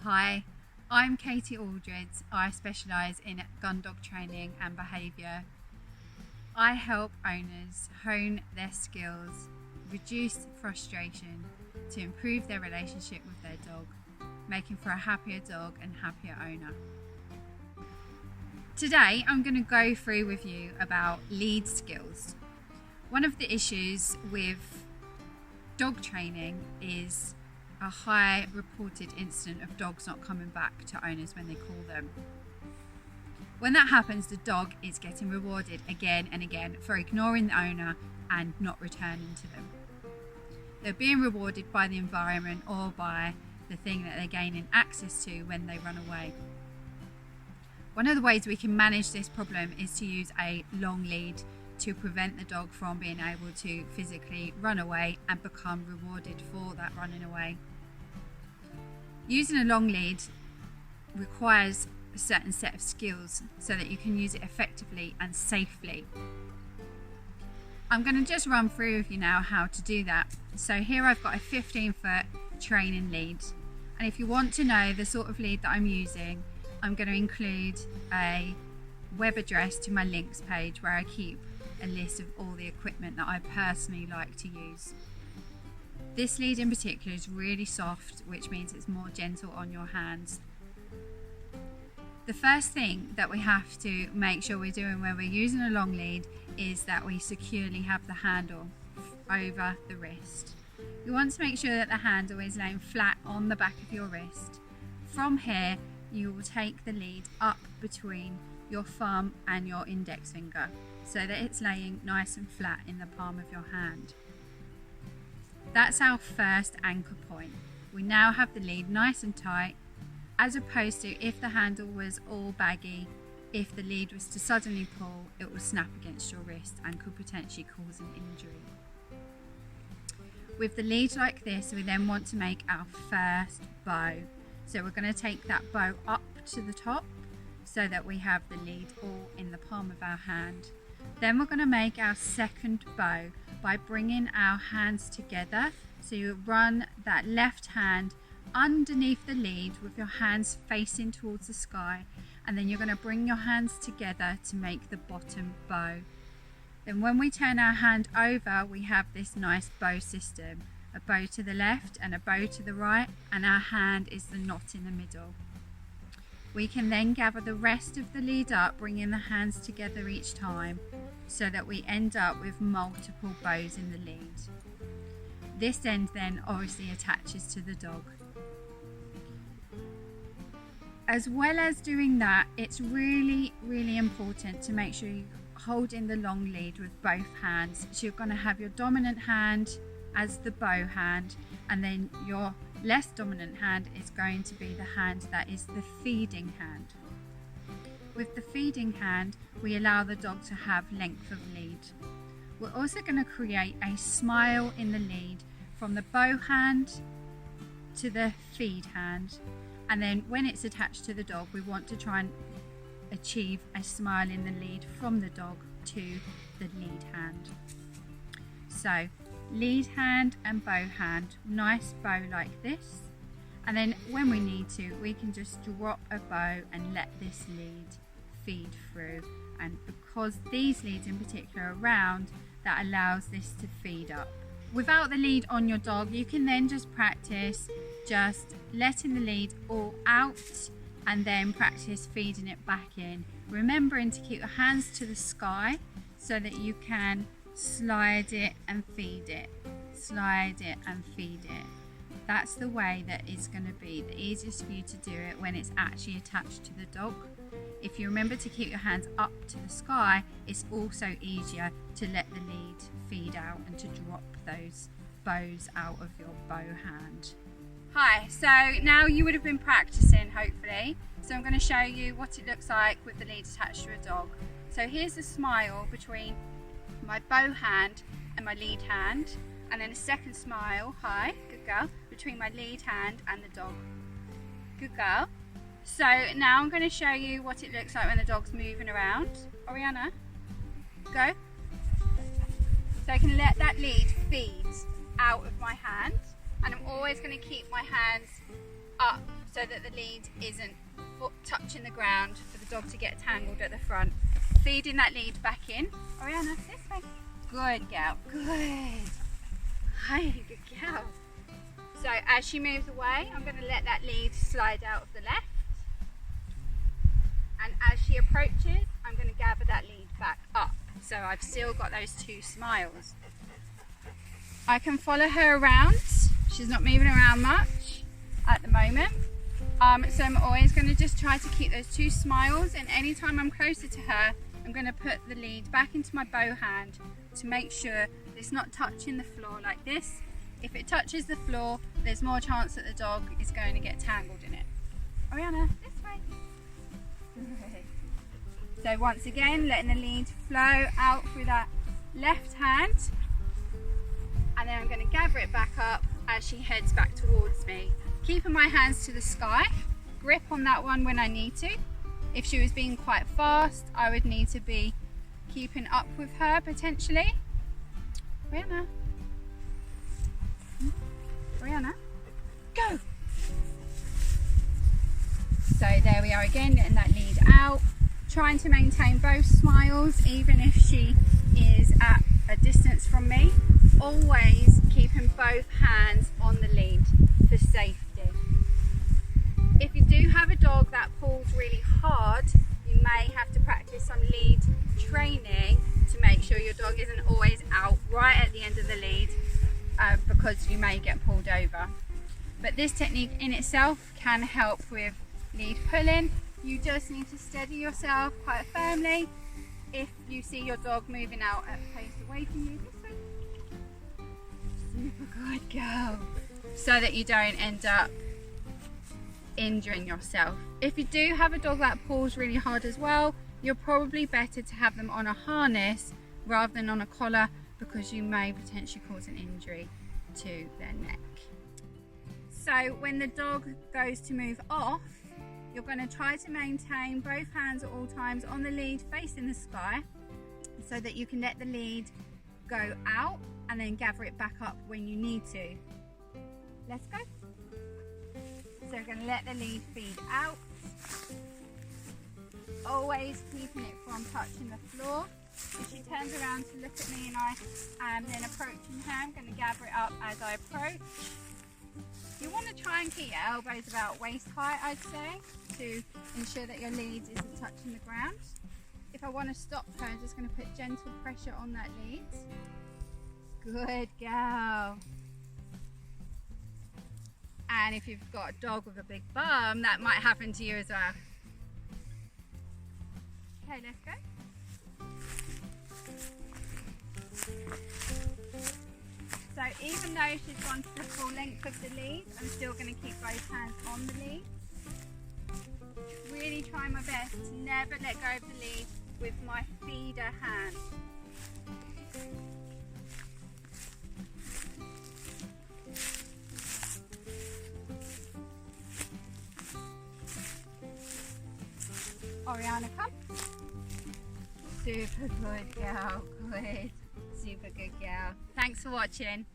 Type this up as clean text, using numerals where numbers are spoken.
Hi, I'm Katey Aldred. I specialise in gun dog training and behaviour. I help owners hone their skills, reduce frustration to improve their relationship with their dog, making for a happier dog and happier owner. Today I'm going to go through with you about lead skills. One of the issues with dog training is a high reported incident of dogs not coming back to owners when they call them. When that happens, the dog is getting rewarded again and again for ignoring the owner and not returning to them. They're being rewarded by the environment or by the thing that they're gaining access to when they run away. One of the ways we can manage this problem is to use a long lead to prevent the dog from being able to physically run away and become rewarded for that running away. Using a long lead requires a certain set of skills so that you can use it effectively and safely. I'm going to just run through with you now how to do that. So here I've got a 15-foot training lead, and if you want to know the sort of lead that I'm using, I'm going to include a web address to my links page where I keep a list of all the equipment that I personally like to use. This lead in particular is really soft, which means it's more gentle on your hands. The first thing that we have to make sure we're doing when we're using a long lead is that we securely have the handle over the wrist. You want to make sure that the handle is laying flat on the back of your wrist. From here, you will take the lead up between your thumb and your index finger so that it's laying nice and flat in the palm of your hand. That's our first anchor point. We now have the lead nice and tight, as opposed to if the handle was all baggy. If the lead was to suddenly pull, it will snap against your wrist and could potentially cause an injury. With the lead like this, we then want to make our first bow. So we're going to take that bow up to the top so that we have the lead all in the palm of our hand. Then we're going to make our second bow by bringing our hands together. So you run that left hand underneath the lead with your hands facing towards the sky, and then you're going to bring your hands together to make the bottom bow. Then when we turn our hand over, we have this nice bow system. A bow to the left and a bow to the right, and our hand is the knot in the middle. We can then gather the rest of the lead up, bringing the hands together each time so that we end up with multiple bows in the lead. This end then obviously attaches to the dog. As well as doing that, it's really important to make sure you hold in the long lead with both hands. So you're going to have your dominant hand as the bow hand, and then your less dominant hand is going to be the hand that is the feeding hand. With the feeding hand, we allow the dog to have length of lead. We're also going to create a smile in the lead from the bow hand to the feed hand, and then when it's attached to the dog, we want to try and achieve a smile in the lead from the dog to the lead hand. So lead hand and bow hand, nice bow like this, and then when we need to, we can just drop a bow and let this lead feed through. And because these leads in particular are round, that allows this to feed up. Without the lead on your dog, you can then just practice just letting the lead all out and then practice feeding it back in, remembering to keep your hands to the sky so that you can slide it and feed it, slide it and feed it. That's the way that it's going to be the easiest for you to do it when it's actually attached to the dog. If you remember to keep your hands up to the sky, it's also easier to let the lead feed out and to drop those bows out of your bow hand. Hi, so now you would have been practicing hopefully, so I'm going to show you what it looks like with the lead attached to a dog. So here's a smile between my bow hand and my lead hand, and then a second smile, hi, good girl, between my lead hand and the dog. Good girl. So now I'm going to show you what it looks like when the dog's moving around. Oriana, go. So I can let that lead feed out of my hand, and I'm always going to keep my hands up so that the lead isn't touching the ground for the dog to get tangled at the front. Feeding that lead back in. Oriana, this way. Good girl, good. Hi, good girl. So as she moves away, I'm going to let that lead slide out of the left. And as she approaches, I'm going to gather that lead back up. So I've still got those two smiles. I can follow her around. She's not moving around much at the moment. So I'm always going to just try to keep those two smiles, and anytime I'm closer to her, I'm going to put the lead back into my bow hand to make sure it's not touching the floor like this. If it touches the floor, there's more chance that the dog is going to get tangled in it. Oriana, this way. So once again, letting the lead flow out through that left hand, and then I'm going to gather it back up as she heads back towards me. Keeping my hands to the sky, grip on that one when I need to. If she was being quite fast, I would need to be keeping up with her potentially. Rihanna. Rihanna, go! So there we are again, getting that lead out. Trying to maintain both smiles even if she is at a distance from me. Always keeping both hands on the lead for safety. If you do have a dog that pulls really hard, you may have to practice some lead training to make sure your dog isn't always out right at the end of the lead, because you may get pulled over. But this technique in itself can help with lead pulling. You just need to steady yourself quite firmly if you see your dog moving out at a pace away from you. This way. Super good girl. So that you don't end up injuring yourself. If you do have a dog that pulls really hard as well, you're probably better to have them on a harness rather than on a collar, because you may potentially cause an injury to their neck. So when the dog goes to move off, you're going to try to maintain both hands at all times on the lead facing the sky, so that you can let the lead go out and then gather it back up when you need to. Let's go. So we're going to let the lead feed out, always keeping it from touching the floor. If she turns around to look at me and I am then approaching her, I'm going to gather it up as I approach. You want to try and keep your elbows about waist height, I'd say, to ensure that your lead isn't touching the ground. If I want to stop her, I'm just going to put gentle pressure on that lead. Good girl. And if you've got a dog with a big bum, that might happen to you as well. Okay, let's go. So even though she's gone to the full length of the lead, I'm still going to keep both hands on the lead. Really try my best to never let go of the lead with my feeder hand. Oriana, come. Super good girl, good. Super good girl. Thanks for watching.